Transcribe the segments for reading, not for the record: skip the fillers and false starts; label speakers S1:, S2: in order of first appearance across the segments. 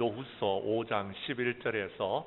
S1: 고린도후서 5장 11절에서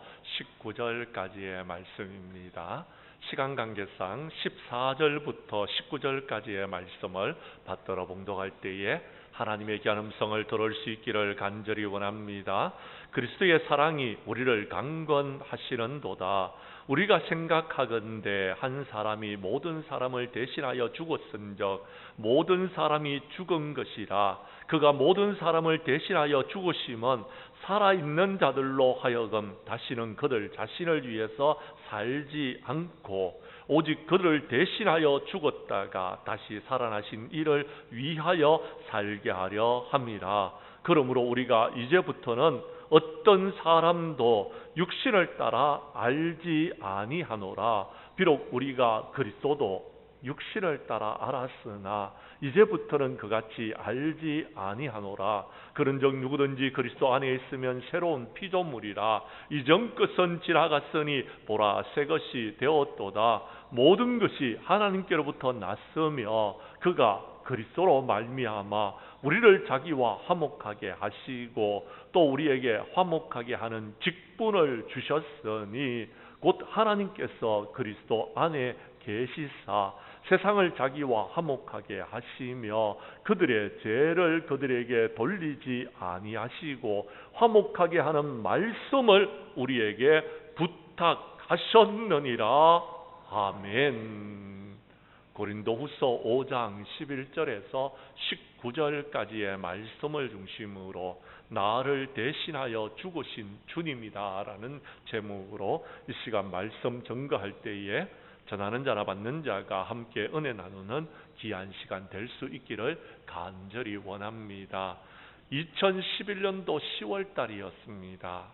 S1: 19절까지의 말씀입니다. 시간 관계상 14절부터 19절까지의 말씀을 받들어 봉독할 때에 하나님의 귀한 음성을 들을 수 있기를 간절히 원합니다. 그리스도의 사랑이 우리를 강권하시는도다. 우리가 생각하건대 한 사람이 모든 사람을 대신하여 죽었은즉 모든 사람이 죽은 것이라. 그가 모든 사람을 대신하여 죽으심은 살아있는 자들로 하여금 다시는 그들 자신을 위해서 살지 않고 오직 그들을 대신하여 죽었다가 다시 살아나신 이를 위하여 살게 하려 함이라. 그러므로 우리가 이제부터는 어떤 사람도 육신을 따라 알지 아니하노라. 비록 우리가 그리스도도 육신을 따라 알았으나 이제부터는 그같이 알지 아니하노라. 그런즉 누구든지 그리스도 안에 있으면 새로운 피조물이라. 이전 것은 지나갔으니 보라 새 것이 되었도다. 모든 것이 하나님께로부터 났으며 그가 그리스도로 말미암아 우리를 자기와 화목하게 하시고 또 우리에게 화목하게 하는 직분을 주셨으니 곧 하나님께서 그리스도 안에 계시사 세상을 자기와 화목하게 하시며 그들의 죄를 그들에게 돌리지 아니하시고 화목하게 하는 말씀을 우리에게 부탁하셨느니라. 아멘. 고린도후서 5장 11절에서 19절까지의 말씀을 중심으로 나를 대신하여 죽으신 주님이다라는 제목으로 이 시간 말씀 전거할 때에 전하는 자나 받는 자가 함께 은혜 나누는 귀한 시간 될 수 있기를 간절히 원합니다. 2011년도 10월 달이었습니다.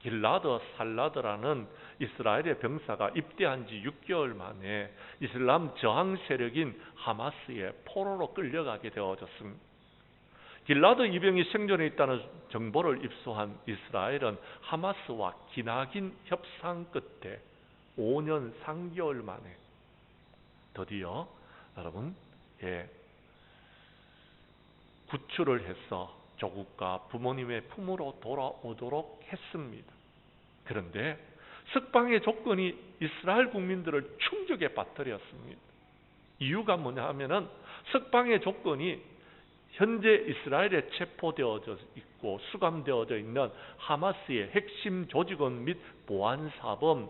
S1: 길라드 살라드라는 이스라엘의 병사가 입대한 지 6개월 만에 이슬람 저항 세력인 하마스의 포로로 끌려가게 되어졌습니다. 길라드 이병이 생존해 있다는 정보를 입수한 이스라엘은 하마스와 기나긴 협상 끝에 5년 3개월 만에 드디어 여러분 구출을 해서 조국과 부모님의 품으로 돌아오도록 했습니다. 그런데 석방의 조건이 이스라엘 국민들을 충격에 빠뜨렸습니다. 이유가 뭐냐 하면은 석방의 조건이 현재 이스라엘에 체포되어져 있고 수감되어져 있는 하마스의 핵심 조직원 및 보안사범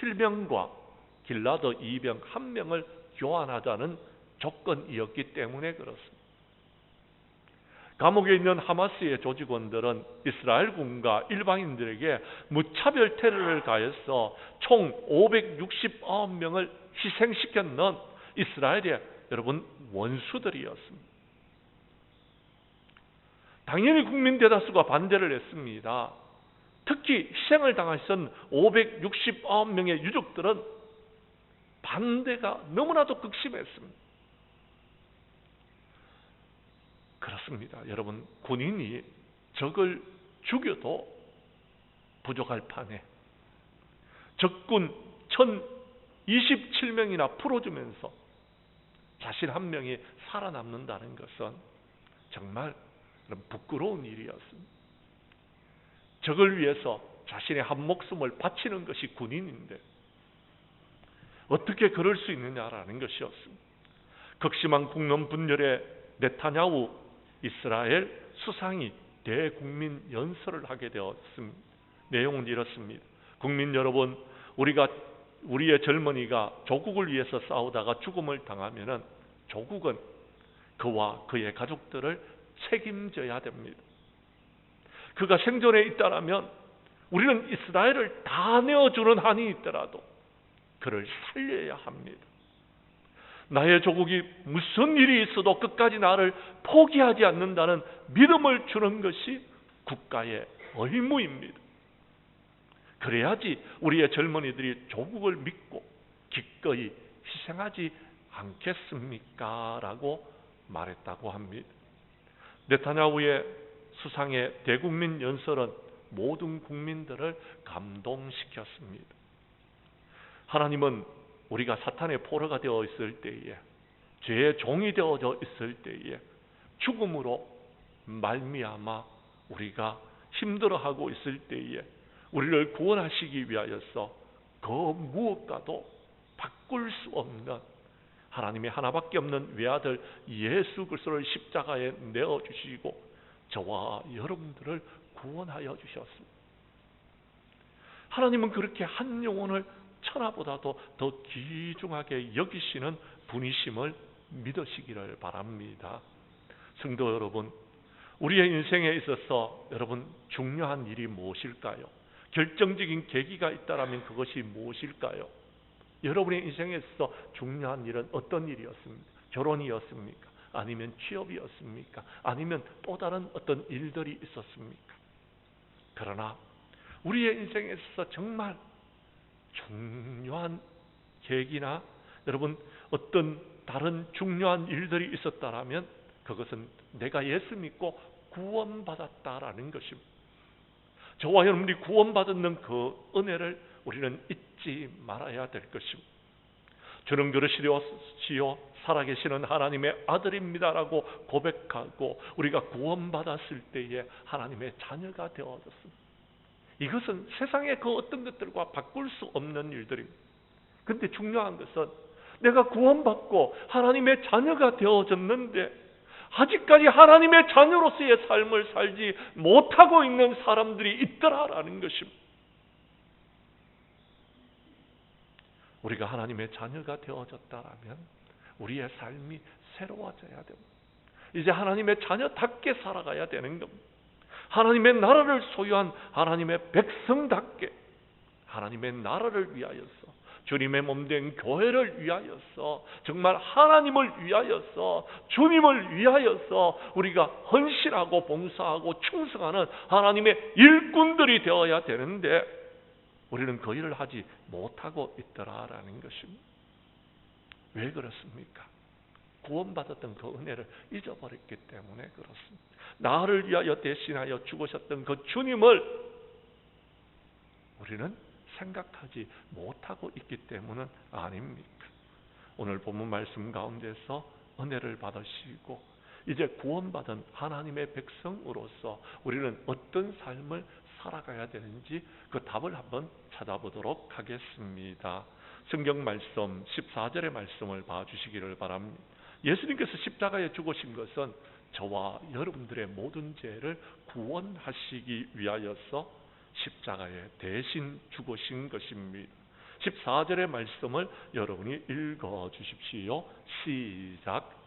S1: 1277명과 길라드 이병 1명을 교환하자는 조건이었기 때문에 그렇습니다. 감옥에 있는 하마스의 조직원들은 이스라엘군과 일반인들에게 무차별 테러를 가해서 총 569명을 희생시켰는 이스라엘의 여러분 원수들이었습니다. 당연히 국민 대다수가 반대를 했습니다. 특히 희생을 당하신 569명의 유족들은 반대가 너무나도 극심했습니다. 그렇습니다. 여러분, 군인이 적을 죽여도 부족할 판에 적군 1027명이나 풀어주면서 자신 한 명이 살아남는다는 것은 정말 부끄러운 일이었습니다. 적을 위해서 자신의 한 목숨을 바치는 것이 군인인데 어떻게 그럴 수 있느냐라는 것이었습니다. 극심한 국론 분열의 네타냐후 이스라엘 수상이 대국민 연설을 하게 되었습니다. 내용은 이렇습니다. 국민 여러분, 우리의 젊은이가 조국을 위해서 싸우다가 죽음을 당하면은 조국은 그와 그의 가족들을 책임져야 됩니다. 그가 생존해 있다라면 우리는 이스라엘을 다 내어주는 한이 있더라도 그를 살려야 합니다. 나의 조국이 무슨 일이 있어도 끝까지 나를 포기하지 않는다는 믿음을 주는 것이 국가의 의무입니다. 그래야지 우리의 젊은이들이 조국을 믿고 기꺼이 희생하지 않겠습니까? 라고 말했다고 합니다. 네타냐후의 수상의 대국민 연설은 모든 국민들을 감동시켰습니다. 하나님은 우리가 사탄의 포로가 되어 있을 때에, 죄의 종이 되어져 있을 때에 죽음으로 말미암아 우리가 힘들어하고 있을 때에 우리를 구원하시기 위하여서 그 무엇과도 바꿀 수 없는 하나님의 하나밖에 없는 외아들 예수 그리스도를 십자가에 내어주시고 저와 여러분들을 구원하여 주셨습니다. 하나님은 그렇게 한 영혼을 천하보다도 더 귀중하게 여기시는 분이심을 믿으시기를 바랍니다. 성도 여러분, 우리의 인생에 있어서 여러분 중요한 일이 무엇일까요? 결정적인 계기가 있다면 그것이 무엇일까요? 여러분의 인생에 있어서 중요한 일은 어떤 일이었습니까? 결혼이었습니까? 아니면 취업이었습니까? 아니면 또 다른 어떤 일들이 있었습니까? 그러나 우리의 인생에 있어서 정말 중요한 계기나 여러분 어떤 다른 중요한 일들이 있었다면 그것은 내가 예수 믿고 구원받았다라는 것입니다. 저와 여러분이 구원받는 그 은혜를 우리는 잊지 말아야 될 것입니다. 저는 그러시려시오 살아계시는 하나님의 아들입니다라고 고백하고 우리가 구원받았을 때에 하나님의 자녀가 되어졌습니다. 이것은 세상의 그 어떤 것들과 바꿀 수 없는 일들입니다. 그런데 중요한 것은 내가 구원받고 하나님의 자녀가 되어졌는데 아직까지 하나님의 자녀로서의 삶을 살지 못하고 있는 사람들이 있더라라는 것입니다. 우리가 하나님의 자녀가 되어졌다라면 우리의 삶이 새로워져야 됩니다. 이제 하나님의 자녀답게 살아가야 되는 겁니다. 하나님의 나라를 소유한 하나님의 백성답게 하나님의 나라를 위하여서 주님의 몸된 교회를 위하여서 정말 하나님을 위하여서 주님을 위하여서 우리가 헌신하고 봉사하고 충성하는 하나님의 일꾼들이 되어야 되는데 우리는 그 일을 하지 못하고 있더라라는 것입니다. 왜 그렇습니까? 구원받았던 그 은혜를 잊어버렸기 때문에 그렇습니다. 나를 위하여 대신하여 죽으셨던 그 주님을 우리는 생각하지 못하고 있기 때문은 아닙니까? 오늘 본문 말씀 가운데서 은혜를 받으시고 이제 구원받은 하나님의 백성으로서 우리는 어떤 삶을 살아가야 되는지 그 답을 한번 찾아보도록 하겠습니다. 성경 말씀 14절의 말씀을 봐주시기를 바랍니다. 예수님께서 십자가에 죽으신 것은 저와 여러분들의 모든 죄를 구원하시기 위하여서 십자가에 대신 죽으신 것입니다. 14절의 말씀을 여러분이 읽어 주십시오. 시작.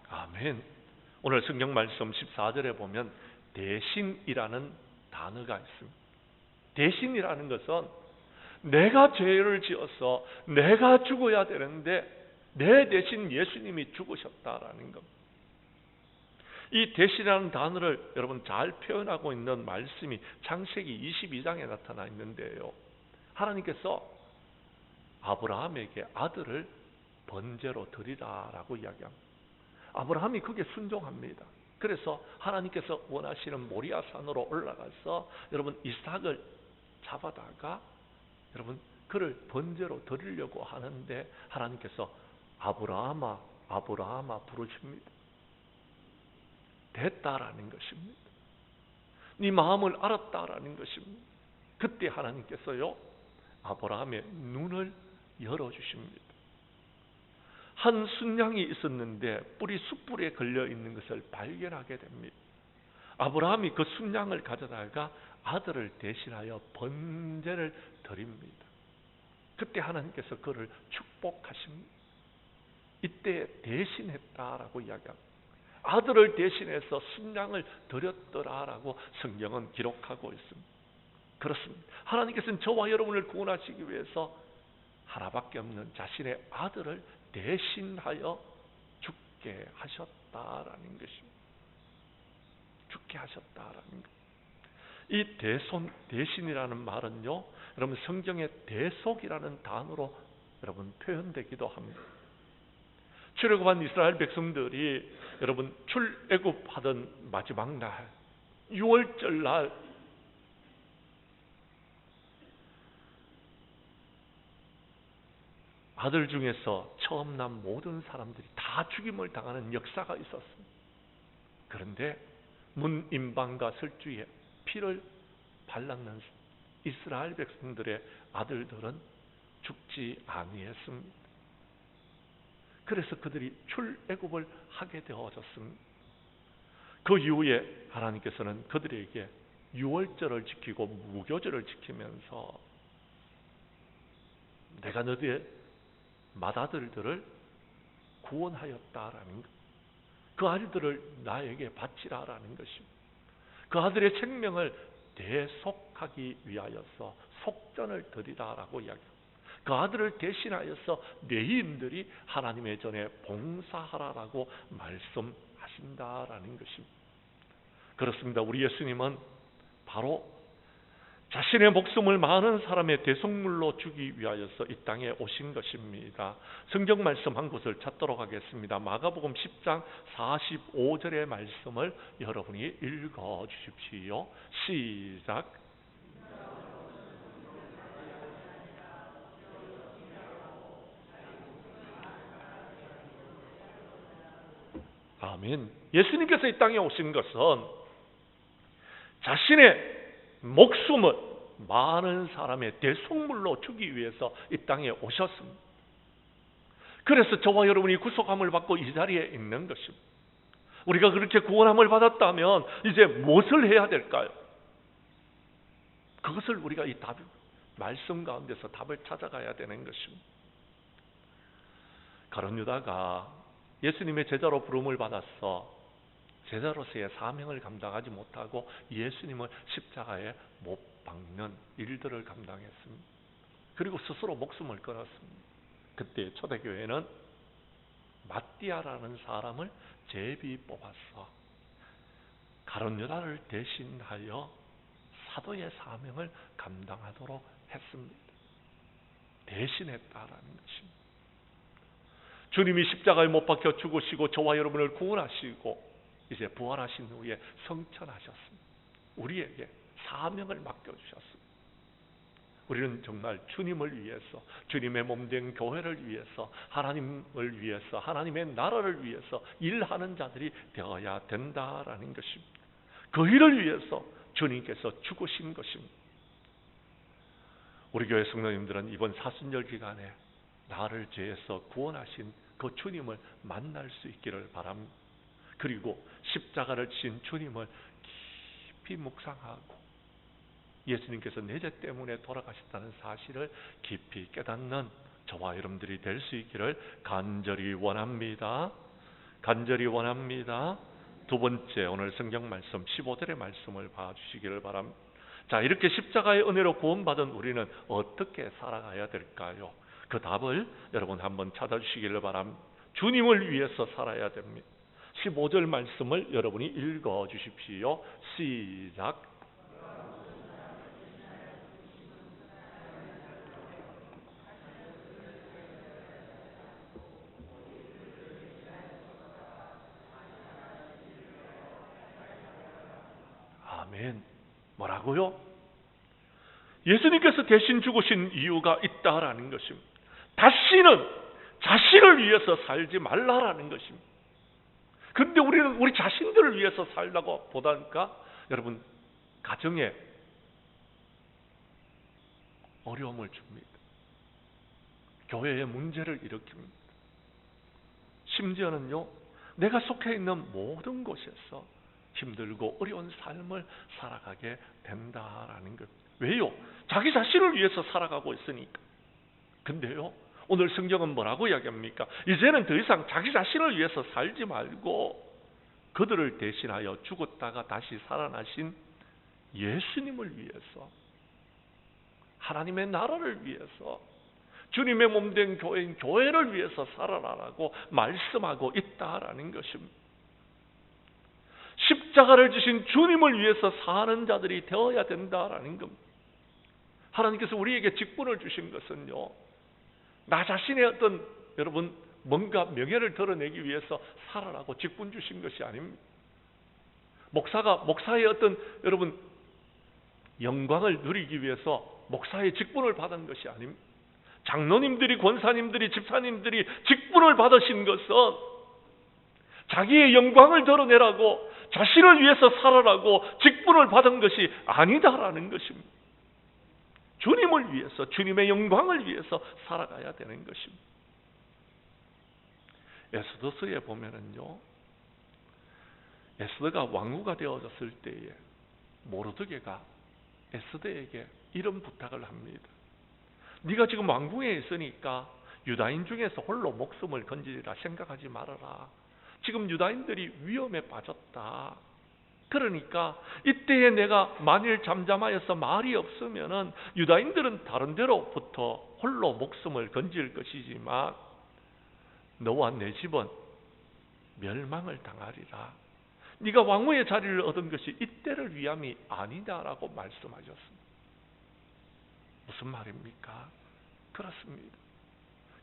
S1: 아멘. 오늘 성경 말씀 14절에 보면 대신이라는 단어가 있습니다. 대신이라는 것은 내가 죄를 지어서 내가 죽어야 되는데 내 대신 예수님이 죽으셨다라는 겁니다. 이 대신이라는 단어를 여러분 잘 표현하고 있는 말씀이 창세기 22장에 나타나 있는데요. 하나님께서 아브라함에게 아들을 번제로 드리라라고 이야기합니다. 아브라함이 그게 순종합니다. 그래서 하나님께서 원하시는 모리아 산으로 올라가서 여러분 이삭을 잡아다가 여러분 그를 번제로 드리려고 하는데 하나님께서 아브라함아 아브라함아 부르십니다. 됐다라는 것입니다. 네 마음을 알았다라는 것입니다. 그때 하나님께서요 아브라함의 눈을 열어주십니다. 한 순양이 있었는데 뿔이 숯불에 걸려 있는 것을 발견하게 됩니다. 아브라함이 그 순양을 가져다가 아들을 대신하여 번제를 드립니다. 그때 하나님께서 그를 축복하십니다. 이때 대신했다라고 이야기합니다. 아들을 대신해서 순양을 드렸더라라고 성경은 기록하고 있습니다. 그렇습니다. 하나님께서는 저와 여러분을 구원하시기 위해서 하나밖에 없는 자신의 아들을 대신하여 죽게 하셨다라는 것입니다. 죽게 하셨다라는 것. 이 대신이라는 말은요, 여러분 성경의 대속이라는 단어로 여러분 표현되기도 합니다. 출애굽한 이스라엘 백성들이 여러분 출애굽하던 마지막 날 6월절 날 아들 중에서 처음 난 모든 사람들이 다 죽임을 당하는 역사가 있었습니다. 그런데 문임방과 설주에 피를 발랐는 이스라엘 백성들의 아들들은 죽지 아니했습니다. 그래서 그들이 출애굽을 하게 되어졌습니다. 그 이후에 하나님께서는 그들에게 유월절을 지키고 무교절을 지키면서 내가 너희의 맏아들들을 구원하였다라는 것, 그 아들들을 나에게 바치라라는 것입니다. 그 아들의 생명을 대속하기 위하여서 속전을 드리라라고 이야기합니다. 그 아들을 대신하여서 레위인들이 하나님의 전에 봉사하라라고 말씀하신다라는 것입니다. 그렇습니다. 우리 예수님은 바로 자신의 목숨을 많은 사람의 대속물로 주기 위하여서 이 땅에 오신 것입니다. 성경 말씀 한 곳을 찾도록 하겠습니다. 마가복음 10장 45절의 말씀을 여러분이 읽어 주십시오. 시작. 아멘. 예수님께서 이 땅에 오신 것은 자신의 목숨을 많은 사람의 대속물로 주기 위해서 이 땅에 오셨습니다. 그래서 저와 여러분이 구속함을 받고 이 자리에 있는 것입니다. 우리가 그렇게 구원함을 받았다면 이제 무엇을 해야 될까요? 그것을 우리가 이 답, 말씀 가운데서 답을 찾아가야 되는 것입니다. 가룟 유다가 예수님의 제자로 부름을 받았어 제자로서의 사명을 감당하지 못하고 예수님을 십자가에 못 박는 일들을 감당했습니다. 그리고 스스로 목숨을 끊었습니다. 그때 초대교회는 마띠아라는 사람을 제비 뽑아서 가룟 유다를 대신하여 사도의 사명을 감당하도록 했습니다. 대신했다라는 것입니다. 주님이 십자가에 못 박혀 죽으시고 저와 여러분을 구원하시고 이제 부활하신 후에 성천하셨습니다. 우리에게 사명을 맡겨주셨습니다. 우리는 정말 주님을 위해서, 주님의 몸된 교회를 위해서, 하나님을 위해서, 하나님의 나라를 위해서 일하는 자들이 되어야 된다라는 것입니다. 그 일을 위해서 주님께서 죽으신 것입니다. 우리 교회 성도님들은 이번 사순절 기간에 나를 죄에서 구원하신 그 주님을 만날 수 있기를 바랍니다. 그리고 십자가를 지신 주님을 깊이 묵상하고 예수님께서 내 죄 때문에 돌아가셨다는 사실을 깊이 깨닫는 저와 여러분들이 될 수 있기를 간절히 원합니다. 간절히 원합니다. 두 번째, 오늘 성경 말씀 15절의 말씀을 봐주시기를 바랍니다. 자, 이렇게 십자가의 은혜로 구원받은 우리는 어떻게 살아가야 될까요? 그 답을 여러분 한번 찾아주시기를 바랍니다. 주님을 위해서 살아야 됩니다. 15절 말씀을 여러분이 읽어 주십시오. 시작. 아멘. 뭐라고요? 예수님께서 대신 죽으신 이유가 있다라는 것입니다. 다시는 자신을 위해서 살지 말라라는 것입니다. 그런데 우리는 우리 자신들을 위해서 살라고 보다니까 여러분 가정에 어려움을 줍니다. 교회에 문제를 일으킵니다. 심지어는요, 내가 속해 있는 모든 곳에서 힘들고 어려운 삶을 살아가게 된다라는 것. 왜요? 자기 자신을 위해서 살아가고 있으니까. 근데요, 오늘 성경은 뭐라고 이야기합니까? 이제는 더 이상 자기 자신을 위해서 살지 말고 그들을 대신하여 죽었다가 다시 살아나신 예수님을 위해서, 하나님의 나라를 위해서, 주님의 몸된 교회인 교회를 위해서 살아라라고 말씀하고 있다라는 것입니다. 십자가를 지신 주님을 위해서 사는 자들이 되어야 된다라는 겁니다. 하나님께서 우리에게 직분을 주신 것은요, 나 자신의 어떤 여러분 뭔가 명예를 드러내기 위해서 살아라고 직분 주신 것이 아닙니다. 목사의 어떤 여러분 영광을 누리기 위해서 목사의 직분을 받은 것이 아닙니다. 장로님들이, 권사님들이, 집사님들이 직분을 받으신 것은 자기의 영광을 드러내라고, 자신을 위해서 살아라고 직분을 받은 것이 아니다라는 것입니다. 주님을 위해서, 주님의 영광을 위해서 살아가야 되는 것입니다. 에스더서에 보면은요, 에스더가 왕후가 되어졌을 때에 모르드게가 에스더에게 이런 부탁을 합니다. 네가 지금 왕궁에 있으니까 유다인 중에서 홀로 목숨을 건지리라 생각하지 말아라. 지금 유다인들이 위험에 빠졌다. 그러니까 이때에 내가 만일 잠잠하여서 말이 없으면은 유다인들은 다른 데로부터 홀로 목숨을 건질 것이지만 너와 내 집은 멸망을 당하리라. 네가 왕후의 자리를 얻은 것이 이때를 위함이 아니다라고 말씀하셨습니다. 무슨 말입니까? 그렇습니다.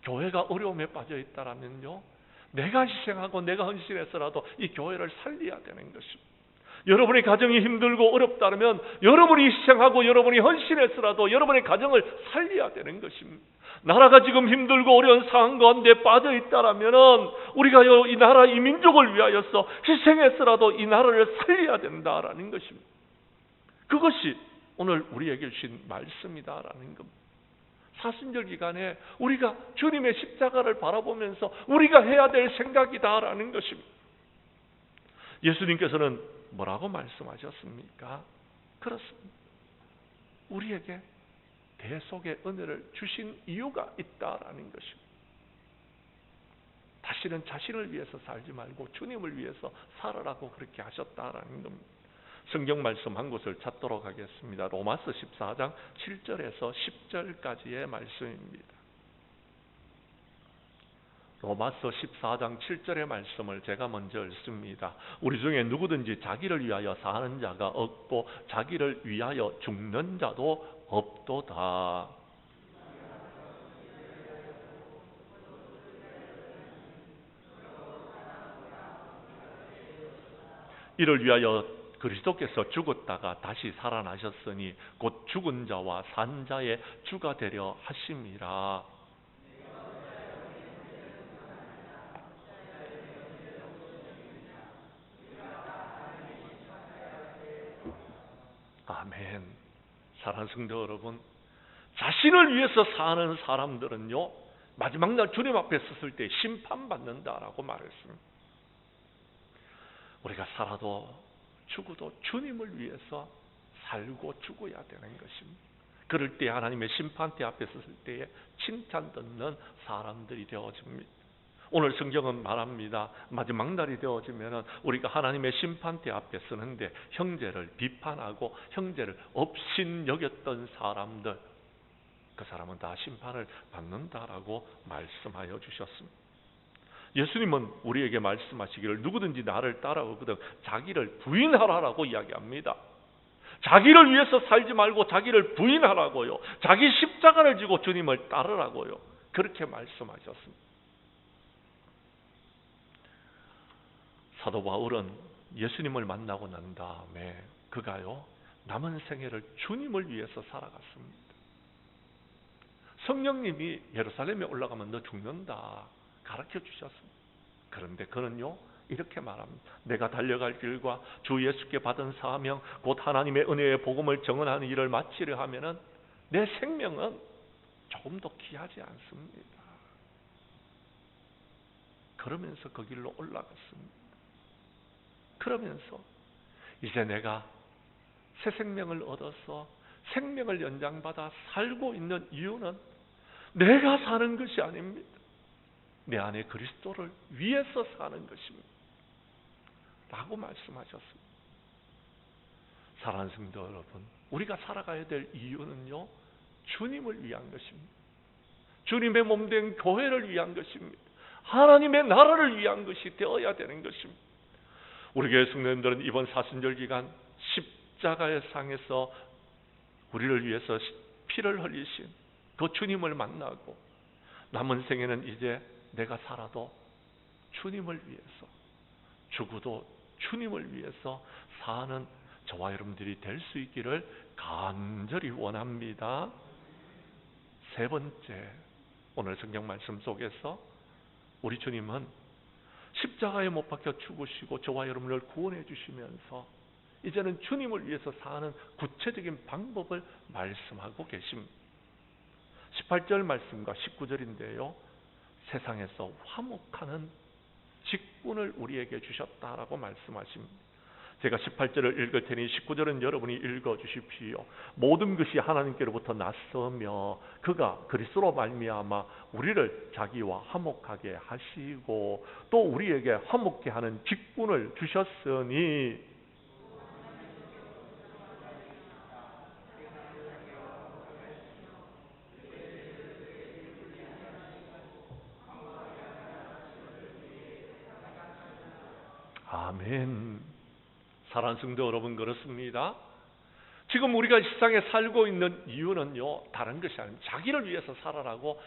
S1: 교회가 어려움에 빠져 있다라면요, 내가 희생하고 내가 헌신해서라도 이 교회를 살려야 되는 것입니다. 여러분의 가정이 힘들고 어렵다면 여러분이 희생하고 여러분이 헌신해서라도 여러분의 가정을 살려야 되는 것입니다. 나라가 지금 힘들고 어려운 상황 가운데 빠져 있다라면 우리가 이 나라, 이 민족을 위하여서 희생해서라도 이 나라를 살려야 된다라는 것입니다. 그것이 오늘 우리에게 주신 말씀이다라는 겁니다. 사순절 기간에 우리가 주님의 십자가를 바라보면서 우리가 해야 될 생각이다라는 것입니다. 예수님께서는 뭐라고 말씀하셨습니까? 그렇습니다. 우리에게 대속의 은혜를 주신 이유가 있다라는 것입니다. 다시는 자신을 위해서 살지 말고 주님을 위해서 살아라고 그렇게 하셨다라는 겁니다. 성경 말씀 한 곳을 찾도록 하겠습니다. 로마서 14장 7절에서 10절까지의 말씀입니다. 로마서 14장 7절의 말씀을 제가 먼저 읽습니다. 우리 중에 누구든지 자기를 위하여 사는 자가 없고 자기를 위하여 죽는 자도 없도다. 이를 위하여 그리스도께서 죽었다가 다시 살아나셨으니 곧 죽은 자와 산 자의 주가 되려 하심이라. 아멘. 사랑하는 성도 여러분, 자신을 위해서 사는 사람들은요, 마지막 날 주님 앞에 섰을 때 심판받는다라고 말했습니다. 우리가 살아도 죽어도 주님을 위해서 살고 죽어야 되는 것입니다. 그럴 때 하나님의 심판대 앞에 섰을 때에 칭찬 듣는 사람들이 되어집니다. 오늘 성경은 말합니다. 마지막 날이 되어지면 우리가 하나님의 심판대 앞에 서는데 형제를 비판하고 형제를 업신여겼던 사람들, 그 사람은 다 심판을 받는다라고 말씀하여 주셨습니다. 예수님은 우리에게 말씀하시기를 누구든지 나를 따라오거든 자기를 부인하라라고 이야기합니다. 자기를 위해서 살지 말고 자기를 부인하라고요. 자기 십자가를 지고 주님을 따르라고요. 그렇게 말씀하셨습니다. 사도 바울은 예수님을 만나고 난 다음에 그가요, 남은 생애를 주님을 위해서 살아갔습니다. 성령님이 예루살렘에 올라가면 너 죽는다 가르쳐 주셨습니다. 그런데 그는요 이렇게 말합니다. 내가 달려갈 길과 주 예수께 받은 사명 곧 하나님의 은혜의 복음을 증언하는 일을 마치려 하면은 내 생명은 조금 더 귀하지 않습니다. 그러면서 그 길로 올라갔습니다. 그러면서 이제 내가 새 생명을 얻어서 생명을 연장받아 살고 있는 이유는 내가 사는 것이 아닙니다. 내 안에 그리스도를 위해서 사는 것입니다. 라고 말씀하셨습니다. 사랑하는 성도 여러분, 우리가 살아가야 될 이유는요, 주님을 위한 것입니다. 주님의 몸된 교회를 위한 것입니다. 하나님의 나라를 위한 것이 되어야 되는 것입니다. 우리 교회 성도님들은 이번 사순절 기간 십자가의 상에서 우리를 위해서 피를 흘리신 그 주님을 만나고 남은 생에는 이제 내가 살아도 주님을 위해서 죽어도 주님을 위해서 사는 저와 여러분들이 될 수 있기를 간절히 원합니다. 세 번째, 오늘 성경 말씀 속에서 우리 주님은 십자가에 못 박혀 죽으시고 저와 여러분을 구원해 주시면서 이제는 주님을 위해서 사는 구체적인 방법을 말씀하고 계십니다. 18절 말씀과 19절인데요. 세상에서 화목하는 직분을 우리에게 주셨다라고 말씀하십니다. 제가 18절을 읽을 테니 19절은 여러분이 읽어주십시오. 모든 것이 하나님께로부터 났으며 그가 그리스도로 말미암아 우리를 자기와 화목하게 하시고 또 우리에게 화목케 하는 직분을 주셨으니 아멘. 사랑하는 성도 여러분, 그렇습니다. 지금 우리가 이 세상에 살고 있는 이유는요, 다른 것이 아닙니다. 자기를 위해서 살아라고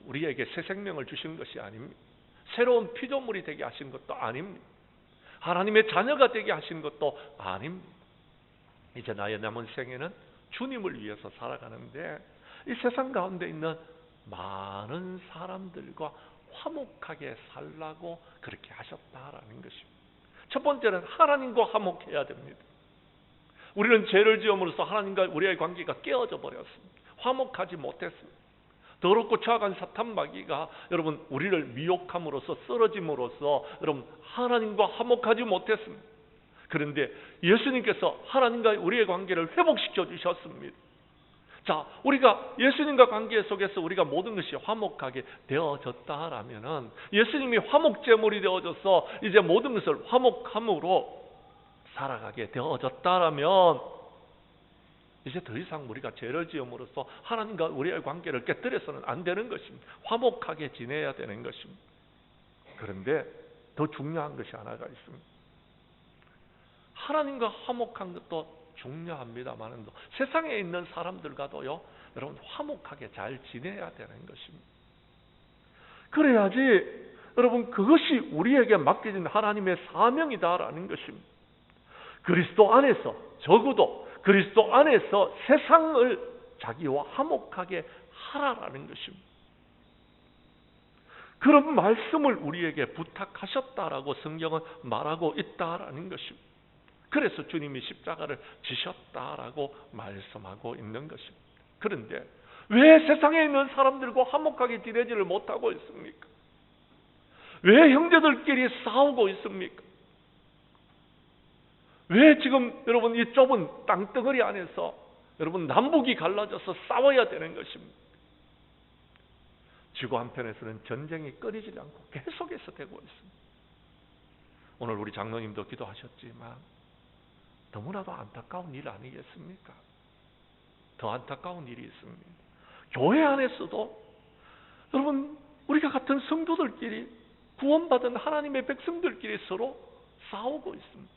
S1: 우리에게 새 생명을 주신 것이 아닙니다. 새로운 피조물이 되게 하신 것도 아닙니다. 하나님의 자녀가 되게 하신 것도 아닙니다. 이제 나의 남은 생에는 주님을 위해서 살아가는데 이 세상 가운데 있는 많은 사람들과 화목하게 살라고 그렇게 하셨다라는 것입니다. 첫 번째는 하나님과 화목해야 됩니다. 우리는 죄를 지음으로써 하나님과 우리의 관계가 깨어져 버렸습니다. 화목하지 못했습니다. 더럽고 추악한 사탄 마귀가 여러분 우리를 미혹함으로써 쓰러짐으로써 여러분 하나님과 화목하지 못했습니다. 그런데 예수님께서 하나님과 우리의 관계를 회복시켜 주셨습니다. 자, 우리가 예수님과 관계 속에서 우리가 모든 것이 화목하게 되어졌다라면은 예수님이 화목제물이 되어져서 이제 모든 것을 화목함으로 살아가게 되어졌다라면 이제 더 이상 우리가 죄를 지음으로써 하나님과 우리의 관계를 깨뜨려서는 안 되는 것입니다. 화목하게 지내야 되는 것입니다. 그런데 더 중요한 것이 하나가 있습니다. 하나님과 화목한 것도 중요합니다만 세상에 있는 사람들과도요, 여러분 화목하게 잘 지내야 되는 것입니다. 그래야지 여러분 그것이 우리에게 맡겨진 하나님의 사명이다라는 것입니다. 그리스도 안에서 적어도 그리스도 안에서 세상을 자기와 화목하게 하라라는 것입니다. 그런 말씀을 우리에게 부탁하셨다라고 성경은 말하고 있다라는 것입니다. 그래서 주님이 십자가를 지셨다라고 말씀하고 있는 것입니다. 그런데 왜 세상에 있는 사람들과 화목하게 지내지를 못하고 있습니까? 왜 형제들끼리 싸우고 있습니까? 왜 지금 여러분 이 좁은 땅덩어리 안에서 여러분 남북이 갈라져서 싸워야 되는 것입니다? 지구 한편에서는 전쟁이 끊이지 않고 계속해서 되고 있습니다. 오늘 우리 장로님도 기도하셨지만 너무나도 안타까운 일 아니겠습니까? 더 안타까운 일이 있습니다. 교회 안에서도 여러분 우리가 같은 성도들끼리 구원받은 하나님의 백성들끼리 서로 싸우고 있습니다.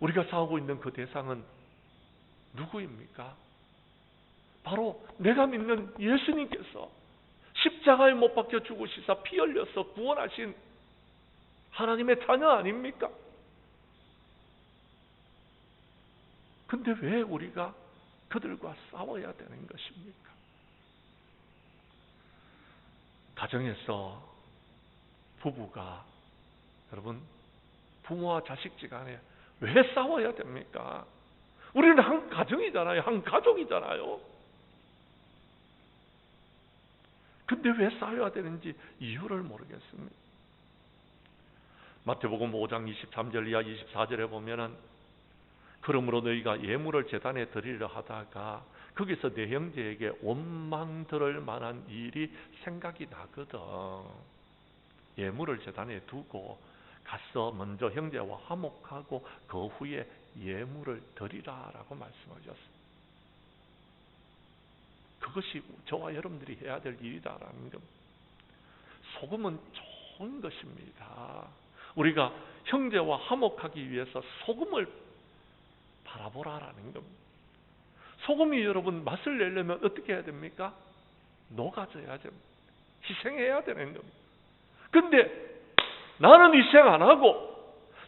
S1: 우리가 싸우고 있는 그 대상은 누구입니까? 바로 내가 믿는 예수님께서 십자가에 못 박혀 죽으시사 피 흘려서 구원하신 하나님의 자녀 아닙니까? 근데 왜 우리가 그들과 싸워야 되는 것입니까? 가정에서 부부가 여러분 부모와 자식지간에 왜 싸워야 됩니까? 우리는 한 가정이잖아요. 한 가족이잖아요. 근데 왜 싸워야 되는지 이유를 모르겠습니다. 마태복음 5장 23절 이하 24절에 보면은 그러므로 너희가 예물을 제단에 드리려 하다가 거기서 내 형제에게 원망 들을 만한 일이 생각이 나거든. 예물을 제단에 두고 가서 먼저 형제와 화목하고 그 후에 예물을 드리라라고 말씀하셨습니다. 그것이 저와 여러분들이 해야 될 일이다라는 겁니다. 소금은 좋은 것입니다. 우리가 형제와 화목하기 위해서 소금을 바라보라라는 겁니다. 소금이 여러분 맛을 내려면 어떻게 해야 됩니까? 녹아져야 됩니다. 희생해야 되는 겁니다. 근데 나는 희생 안 하고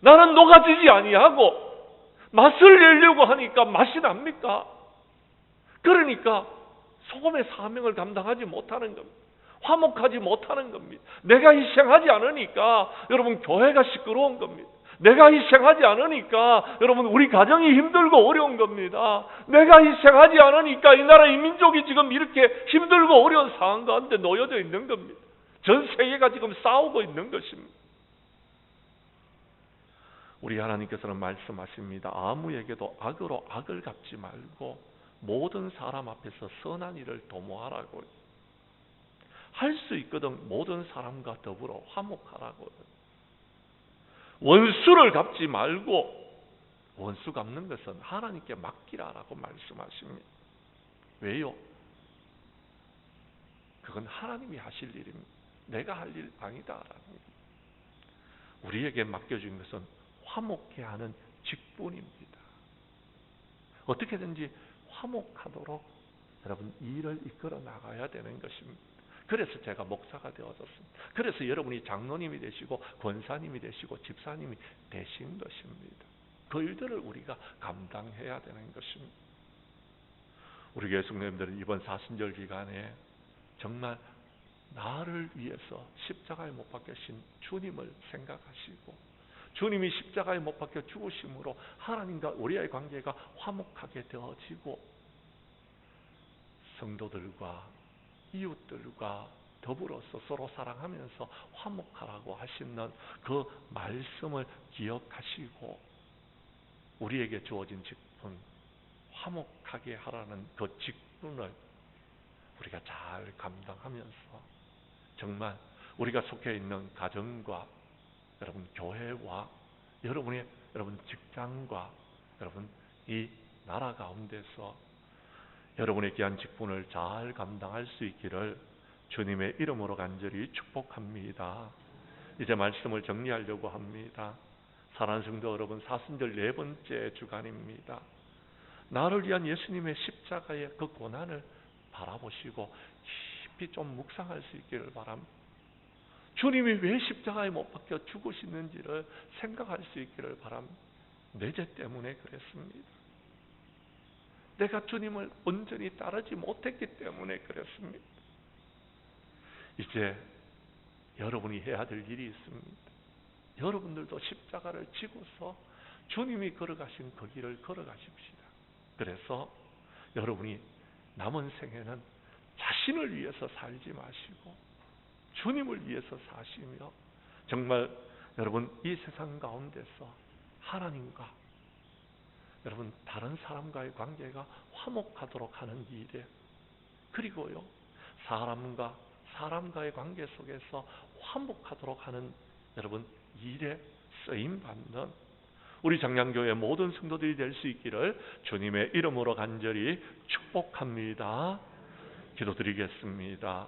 S1: 나는 녹아지지 아니하고 맛을 내려고 하니까 맛이 납니까? 그러니까 소금의 사명을 감당하지 못하는 겁니다. 화목하지 못하는 겁니다. 내가 희생하지 않으니까 여러분 교회가 시끄러운 겁니다. 내가 희생하지 않으니까 여러분 우리 가정이 힘들고 어려운 겁니다. 내가 희생하지 않으니까 이 나라 이 민족이 지금 이렇게 힘들고 어려운 상황 가운데 놓여져 있는 겁니다. 전 세계가 지금 싸우고 있는 것입니다. 우리 하나님께서는 말씀하십니다. 아무에게도 악으로 악을 갚지 말고 모든 사람 앞에서 선한 일을 도모하라고. 할 수 있거든 모든 사람과 더불어 화목하라고. 원수를 갚지 말고, 원수 갚는 것은 하나님께 맡기라라고 말씀하십니다. 왜요? 그건 하나님이 하실 일입니다. 내가 할 일 아니다라는 겁니다. 우리에게 맡겨진 것은 화목케 하는 직분입니다. 어떻게든지 화목하도록 여러분 일을 이끌어 나가야 되는 것입니다. 그래서 제가 목사가 되어졌습니다. 그래서 여러분이 장로님이 되시고 권사님이 되시고 집사님이 되신 것입니다. 그 일들을 우리가 감당해야 되는 것입니다. 우리 교회 성도님들은 이번 사순절 기간에 정말 나를 위해서 십자가에 못 박히신 주님을 생각하시고, 주님이 십자가에 못 박혀 죽으심으로 하나님과 우리의 관계가 화목하게 되어지고, 성도들과 이웃들과 더불어서 서로 사랑하면서 화목하라고 하시는 그 말씀을 기억하시고, 우리에게 주어진 직분, 화목하게 하라는 그 직분을 우리가 잘 감당하면서 정말 우리가 속해 있는 가정과 여러분 교회와 여러분 직장과 여러분 이 나라 가운데서 여러분의 귀한 직분을 잘 감당할 수 있기를 주님의 이름으로 간절히 축복합니다. 이제 말씀을 정리하려고 합니다. 사랑하는 성도 여러분, 사순절 4번째 주간입니다. 나를 위한 예수님의 십자가의 그 고난을 바라보시고 깊이 좀 묵상할 수 있기를 바랍니다. 주님이 왜 십자가에 못 박혀 죽으시는지를 생각할 수 있기를 바랍니다. 내 죄 때문에 그랬습니다. 내가 주님을 온전히 따르지 못했기 때문에 그랬습니다. 이제 여러분이 해야 될 일이 있습니다. 여러분들도 십자가를 지고서 주님이 걸어가신 그 길을 걸어가십시다. 그래서 여러분이 남은 생에는 자신을 위해서 살지 마시고 주님을 위해서 사시며 정말 여러분 이 세상 가운데서 하나님과 여러분 다른 사람과의 관계가 화목하도록 하는 일에, 그리고요 사람과 사람과의 관계 속에서 화목하도록 하는 여러분 일에 쓰임받는 우리 장량교회 모든 성도들이 될 수 있기를 주님의 이름으로 간절히 축복합니다. 기도드리겠습니다.